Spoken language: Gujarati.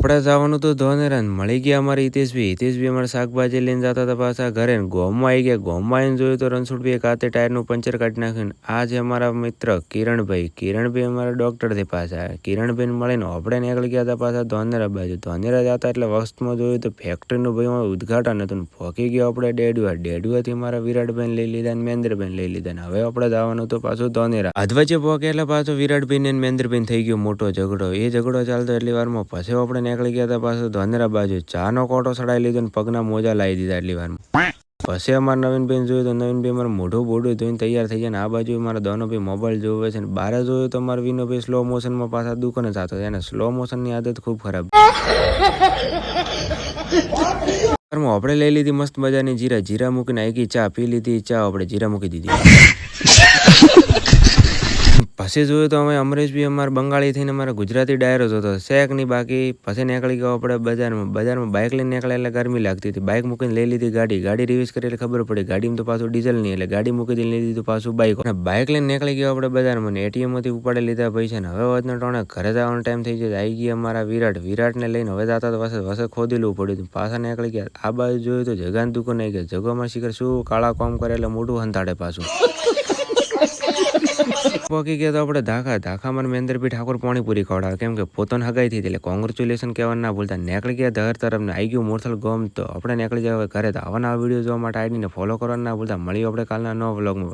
આપણે જવાનું તો ધોનેરા ને મળી ગયા અમારે હિતેશભાઈ અમારે શાકભાજી લઈને જતા હતા પાછા ઘરે ને ગોમમાં આવી ગયા. ગોમમાં આવીને જોયું તો રણછોડભાઈ કાતે ટાયરનું પંચર કાઢી નાખ્યું. આ છે અમારા મિત્ર કિરણભાઈ અમારા ડૉક્ટરથી પાછા કિરણભાઈને મળીને આપણે નીકળી ગયા હતા પાછા ધોનેરા બાજુ. ધોનેરા જતા એટલે વસ્તમાં જોયું તો ફેક્ટરીનું ભાઈ ઉદઘાટન હતું ને પહોંચી ગયો આપણે ડેડુઆથી મારા વિરાટભાઈને લઈ લીધા ને મહેન્દ્રભાઈને લઈ લીધા ને હવે આપણે જવાનું તો પાછું ધોનેરા. અધવચ્ચે પહોંચે એટલે પાછો વિરાટભાઈ ને મહેન્દ્રભાઈ થઈ ગયો મોટો ઝઘડો. એ ઝઘડો ચાલતો એટલી વારમાં પછી આપણે નીકળી ગયા હતા પાછું ધોનેરા બાજુ. ચાનો કોટો ચડાવી લીધો ને પગના મોજા લાવી દીધા એટલી વારમાં. પછી અમારે નવીનભાઈ જોયું તો નવીનભાઈ મારું મોઢું બોડું ધોઈને તૈયાર થઈ જાય ને આ બાજુ મારા દોનોભાઈ મોબાઈલ જોવે છે ને બહાર જોયું તો મારા વિનોભાઈ સ્લો મોશનમાં પાછા દુકાને જતો એને સ્લો મોશનની આદત ખૂબ ખરાબ. આપણે લઈ લીધી મસ્ત મજાની જીરા મૂકીને આખી ચા પી લીધી. ચા આપણે જીરા મૂકી દીધી. પછી જોયું તો અમે અમરેશભાઈ અમારા બંગાળી થઈને અમારા ગુજરાતી ડાયરો જોતો શેક નહીં બાકી. પછી નીકળી ગયો આપણે બજારમાં બાઇક લઈને નીકળ્યા એટલે ગરમી લાગતી હતી. બાઇક મૂકીને લઈ લીધી ગાડી રિવીઝ કરી એટલે ખબર પડી ગાડીમાં તો પાછું ડીઝલ નહીં એટલે ગાડી મૂકી લઈ લીધું પાછું બાઇક લઈને નીકળી ગયો આપણે બજારમાં એટીએમમાંથી ઉપાડી લીધા પૈસા ને હવે વધના ટોણે ઘરે જવાનો ટાઈમ થઈ જાય. આવી ગયા અમારા વિરાટને લઈને હવે જતા તો વસે ખોદી લેવું પડ્યું. પાછા નીકળી ગયા. આ બાજુ જોયું તો જગાન દુકાન આવી ગયા. જગોમાં શિખર શું કાળા કામ કરે એટલે મોઢું હંતાડે પાછું. પહોંચી ગયા તો આપણે ધાખામાં મહેન્દ્રભાઈ ઠાકોર પાણીપુરી ખવડાવે કેમ કે પોતાને હગાઈ થઈ એટલે કોંગ્રેચ્યુલેશન કહેવા ના ભૂલતા. નીકળી ગયા ધર તરફ ને આવી ગયું મોરથલ ગોમ તો આપણે નીકળી જાય ઘરે. તો આવા વિડીયો જોવા માટે આઈડીને ફોલો કરવાના ના ભૂલતા. મળીએ આપણે કાલના નવા વ્લોગમાં.